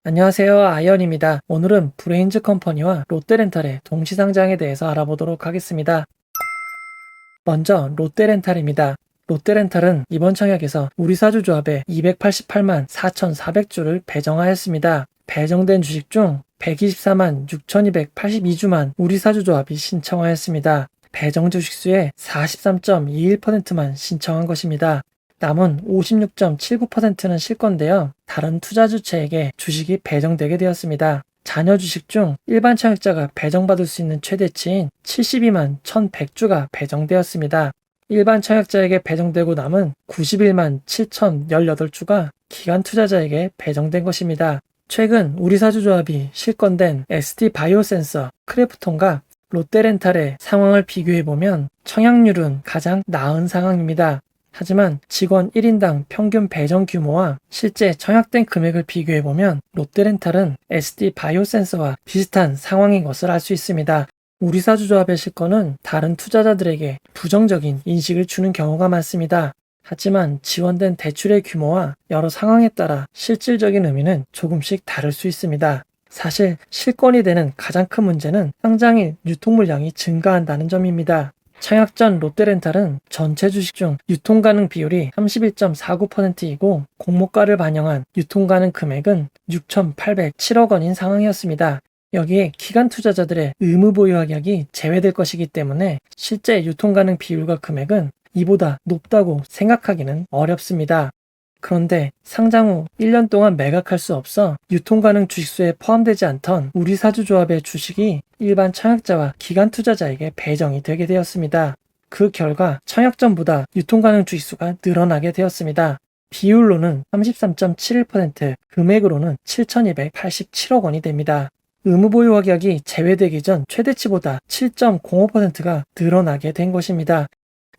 안녕하세요. 아이언입니다. 오늘은 브레인즈 컴퍼니와 롯데렌탈의 동시상장에 대해서 알아보도록 하겠습니다. 먼저 롯데렌탈입니다. 롯데렌탈은 이번 청약에서 우리사주조합에 288만 4,400주를 배정하였습니다. 배정된 주식 중 124만 6,282주만 우리사주조합이 신청하였습니다. 배정 주식수의 43.21%만 신청한 것입니다. 남은 56.79%는 실건데요. 다른 투자 주체에게 주식이 배정되게 되었습니다. 잔여 주식 중 일반 청약자가 배정받을 수 있는 최대치인 72만 1,100주가 배정되었습니다. 일반 청약자에게 배정되고 남은 91만 7,018주가 기관 투자자에게 배정된 것입니다. 최근 우리사주조합이 실건된 ST바이오센서, 크래프톤과 롯데렌탈의 상황을 비교해보면 청약률은 가장 나은 상황입니다. 하지만 직원 1인당 평균 배정 규모와 실제 청약된 금액을 비교해보면 롯데렌탈은 ST바이오센서와 비슷한 상황인 것을 알 수 있습니다. 우리사주조합의 실권은 다른 투자자들에게 부정적인 인식을 주는 경우가 많습니다. 하지만 지원된 대출의 규모와 여러 상황에 따라 실질적인 의미는 조금씩 다를 수 있습니다. 사실 실권이 되는 가장 큰 문제는 상장일 유통 물량이 증가한다는 점입니다. 청약 전 롯데렌탈은 전체 주식 중 유통 가능 비율이 31.49%이고 공모가를 반영한 유통 가능 금액은 6,807억 원인 상황이었습니다. 여기에 기관 투자자들의 의무 보유 확약이 제외될 것이기 때문에 실제 유통 가능 비율과 금액은 이보다 높다고 생각하기는 어렵습니다. 그런데 상장 후 1년 동안 매각할 수 없어 유통 가능 주식수에 포함되지 않던 우리사주조합의 주식이 일반 청약자와 기관 투자자에게 배정이 되게 되었습니다. 그 결과 청약 전보다 유통 가능 주식수가 늘어나게 되었습니다. 비율로는 33.71%, 금액으로는 7,287억 원이 됩니다. 의무 보유 확약이 제외되기 전 최대치보다 7.05%가 늘어나게 된 것입니다.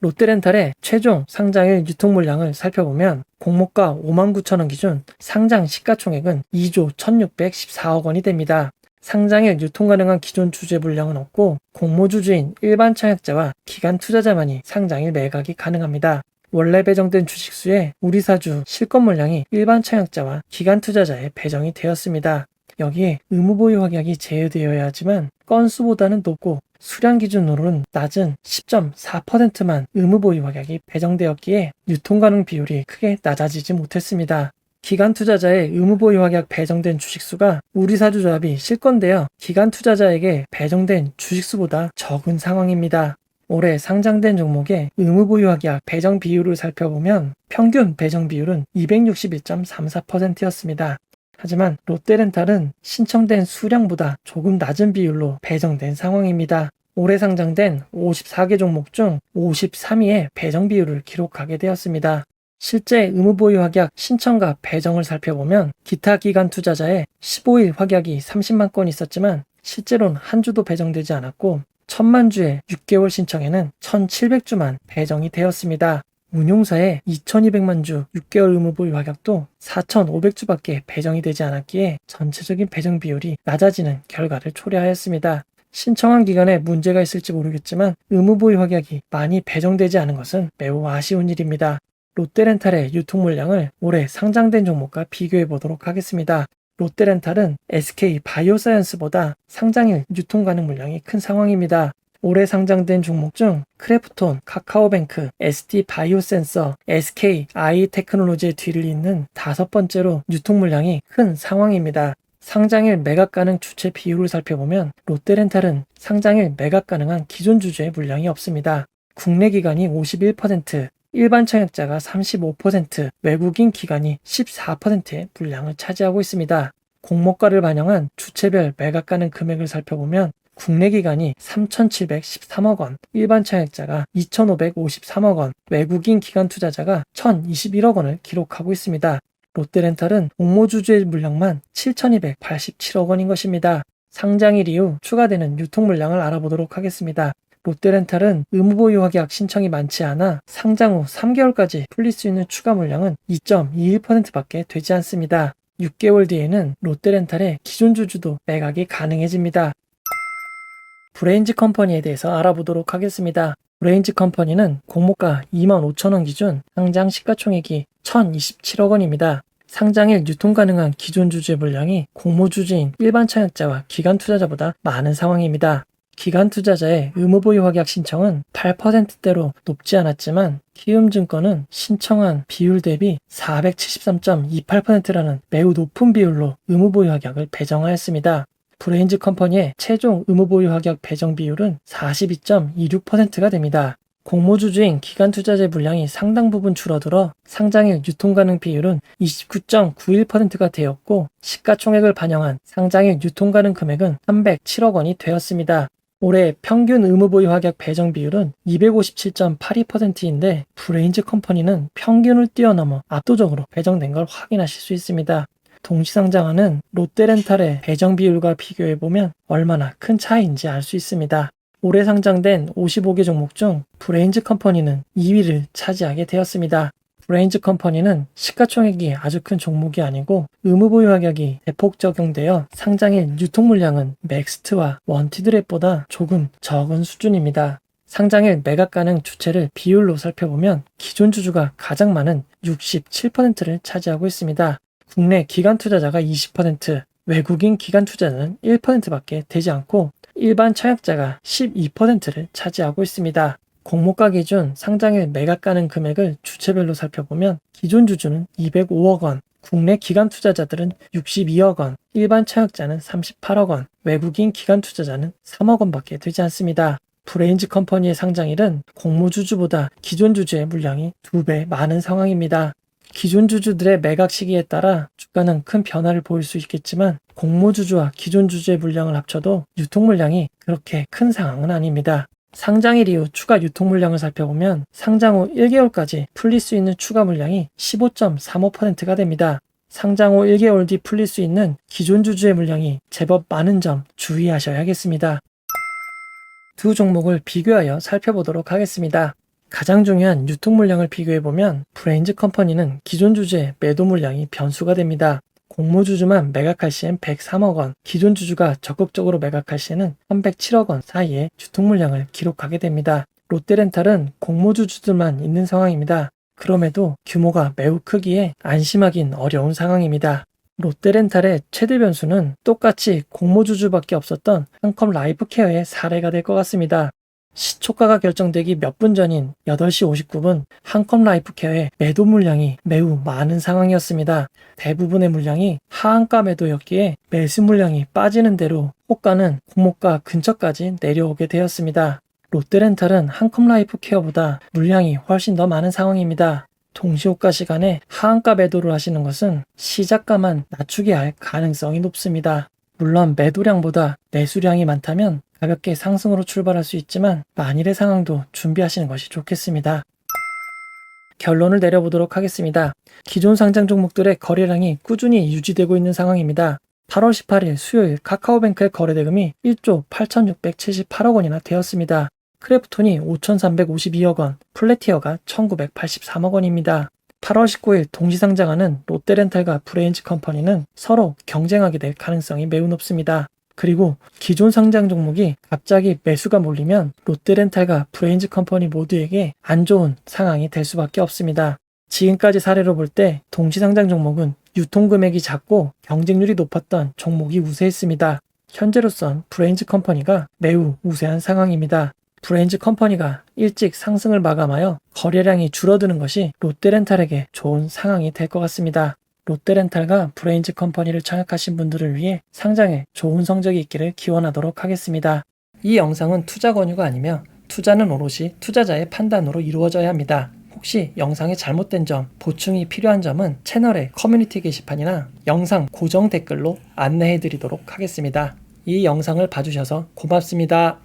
롯데렌탈의 최종 상장일 유통 물량을 살펴보면 공모가 59,000원 기준 상장 시가총액은 2조 1,614억 원이 됩니다. 상장일 유통 가능한 기존 주주의 물량은 없고 공모주주인 일반 청약자와 기관 투자자만이 상장일 매각이 가능합니다. 원래 배정된 주식수에 우리사주 실권 물량이 일반 청약자와 기관 투자자에 배정이 되었습니다. 여기에 의무 보유 확약이 제외되어야 하지만 건수보다는 높고 수량 기준으로는 낮은 10.4%만 의무 보유 확약이 배정되었기에 유통 가능 비율이 크게 낮아지지 못했습니다. 기관 투자자의 의무 보유 확약 배정된 주식수가 우리사주조합이 실건되어 기관 투자자에게 배정된 주식수보다 적은 상황입니다. 올해 상장된 종목의 의무 보유 확약 배정 비율을 살펴보면 평균 배정 비율은 261.34%였습니다. 하지만 롯데렌탈은 신청된 수량보다 조금 낮은 비율로 배정된 상황입니다. 올해 상장된 54개 종목 중 53위의 배정 비율을 기록하게 되었습니다. 실제 의무 보유 확약 신청과 배정을 살펴보면 기타 기관 투자자의 15일 확약이 30만 건이 있었지만 실제로는 한 주도 배정되지 않았고 1,000만 주의 6개월 신청에는 1,700주만 배정이 되었습니다. 운용사의 2,200만 주 6개월 의무 보유 확약도 4,500주밖에 배정이 되지 않았기에 전체적인 배정 비율이 낮아지는 결과를 초래하였습니다. 신청한 기간에 문제가 있을지 모르겠지만 의무 보유 확약이 많이 배정되지 않은 것은 매우 아쉬운 일입니다. 롯데렌탈의 유통 물량을 올해 상장된 종목과 비교해 보도록 하겠습니다. 롯데렌탈은 SK바이오사이언스보다 상장일 유통 가능 물량이 큰 상황입니다. 올해 상장된 종목 중 크래프톤, 카카오뱅크, ST바이오센서, SK아이테크놀로지의 뒤를 잇는 5번째로 유통 물량이 큰 상황입니다. 상장일 매각 가능 주체 비율을 살펴보면 롯데렌탈은 상장일 매각 가능한 기존 주주의 물량이 없습니다. 국내 기관이 51%, 일반 청약자가 35%, 외국인 기관이 14%의 물량을 차지하고 있습니다. 공모가를 반영한 주체별 매각 가능 금액을 살펴보면 국내 기관이 3,713억 원, 일반 청약자가 2,553억 원, 외국인 기관 투자자가 1,021억 원을 기록하고 있습니다. 롯데렌탈은 공모주주의 물량만 7,287억 원인 것입니다. 상장일 이후 추가되는 유통 물량을 알아보도록 하겠습니다. 롯데렌탈은 의무 보유 확약 신청이 많지 않아 상장 후 3개월까지 풀릴 수 있는 추가 물량은 2.21%밖에 되지 않습니다. 6개월 뒤에는 롯데렌탈의 기존 주주도 매각이 가능해집니다. 브레인즈 컴퍼니에 대해서 알아보도록 하겠습니다. 브레인즈 컴퍼니는 공모가 25,000원 기준 상장 시가총액이 1,027억 원입니다. 상장일 유통 가능한 기존 주주의 물량이 공모 주주인 일반 청약자와 기관 투자자보다 많은 상황입니다. 기관 투자자의 의무 보유 확약 신청은 8%대로 높지 않았지만 키움증권은 신청한 비율 대비 473.28%라는 매우 높은 비율로 의무 보유 확약을 배정하였습니다. 브레인즈 컴퍼니의 최종 의무 보유 확약 배정 비율은 42.26%가 됩니다. 공모주주인 기관 투자자의 물량이 상당 부분 줄어들어 상장일 유통 가능 비율은 29.91%가 되었고 시가총액을 반영한 상장일 유통 가능 금액은 307억 원이 되었습니다. 올해 평균 의무 보유 확약 배정 비율은 257.82%인데 브레인즈 컴퍼니는 평균을 뛰어넘어 압도적으로 배정된 걸 확인하실 수 있습니다. 동시상장하는 롯데렌탈의 배정 비율과 비교해보면 얼마나 큰 차이인지 알 수 있습니다. 올해 상장된 55개 종목 중 브레인즈 컴퍼니는 2위를 차지하게 되었습니다. 브레인즈 컴퍼니는 시가총액이 아주 큰 종목이 아니고 의무 보유 확약이 대폭 적용되어 상장일 유통 물량은 맥스트와 원티드랩보다 조금 적은 수준입니다. 상장일 매각 가능 주체를 비율로 살펴보면 기존 주주가 가장 많은 67%를 차지하고 있습니다. 국내 기관 투자자가 20%, 외국인 기관 투자자는 1%밖에 되지 않고 일반 청약자가 12%를 차지하고 있습니다. 공모가 기준 상장일 매각 가능 금액을 주체별로 살펴보면 기존 주주는 205억 원, 국내 기관 투자자들은 62억 원, 일반 청약자는 38억 원, 외국인 기관 투자자는 3억 원밖에 되지 않습니다. 브레인즈 컴퍼니의 상장일은 공모 주주보다 기존 주주의 물량이 2배 많은 상황입니다. 기존 주주들의 매각 시기에 따라 주가는 큰 변화를 보일 수 있겠지만 공모 주주와 기존 주주의 물량을 합쳐도 유통 물량이 그렇게 큰 상황은 아닙니다. 상장일 이후 추가 유통 물량을 살펴보면 상장 후 1개월까지 풀릴 수 있는 추가 물량이 15.35%가 됩니다. 상장 후 1개월 뒤 풀릴 수 있는 기존 주주의 물량이 제법 많은 점 주의하셔야겠습니다. 두 종목을 비교하여 살펴보도록 하겠습니다. 가장 중요한 유통 물량을 비교해보면 브레인즈 컴퍼니는 기존 주주의 매도 물량이 변수가 됩니다. 공모 주주만 매각할 시엔 103억 원, 기존 주주가 적극적으로 매각할 시에는 307억 원 사이에 유통 물량을 기록하게 됩니다. 롯데렌탈은 공모 주주들만 있는 상황입니다. 그럼에도 규모가 매우 크기에 안심하긴 어려운 상황입니다. 롯데렌탈의 최대 변수는 똑같이 공모 주주밖에 없었던 한컴 라이프케어의 사례가 될 것 같습니다. 시초가가 결정되기 몇 분 전인 8시 59분 한컴 라이프케어의 매도 물량이 매우 많은 상황이었습니다. 대부분의 물량이 하한가 매도였기에 매수 물량이 빠지는 대로 호가는 공모가 근처까지 내려오게 되었습니다. 롯데렌탈은 한컴 라이프케어보다 물량이 훨씬 더 많은 상황입니다. 동시호가 시간에 하한가 매도를 하시는 것은 시작가만 낮추게 할 가능성이 높습니다. 물론 매도량보다 매수량이 많다면 가볍게 상승으로 출발할 수 있지만 만일의 상황도 준비하시는 것이 좋겠습니다. 결론을 내려보도록 하겠습니다. 기존 상장 종목들의 거래량이 꾸준히 유지되고 있는 상황입니다. 8월 18일 수요일 카카오뱅크의 거래 대금이 1조 8,678억 원이나 되었습니다. 크래프톤이 5,352억 원, 플래티어가 1,983억 원입니다. 8월 19일 동시상장하는 롯데렌탈과 브레인즈 컴퍼니는 서로 경쟁하게 될 가능성이 매우 높습니다. 그리고 기존 상장 종목이 갑자기 매수가 몰리면 롯데렌탈과 브레인즈 컴퍼니 모두에게 안 좋은 상황이 될 수밖에 없습니다. 지금까지 사례로 볼 때 동시상장 종목은 유통금액이 작고 경쟁률이 높았던 종목이 우세했습니다. 현재로선 브레인즈 컴퍼니가 매우 우세한 상황입니다. 브레인즈 컴퍼니가 일찍 상승을 마감하여 거래량이 줄어드는 것이 롯데렌탈에게 좋은 상황이 될 것 같습니다. 롯데렌탈과 브레인즈 컴퍼니를 청약하신 분들을 위해 상장에 좋은 성적이 있기를 기원하도록 하겠습니다. 이 영상은 투자 권유가 아니며 투자는 오롯이 투자자의 판단으로 이루어져야 합니다. 혹시 영상에 잘못된 점, 보충이 필요한 점은 채널의 커뮤니티 게시판이나 영상 고정 댓글로 안내해 드리도록 하겠습니다. 이 영상을 봐주셔서 고맙습니다.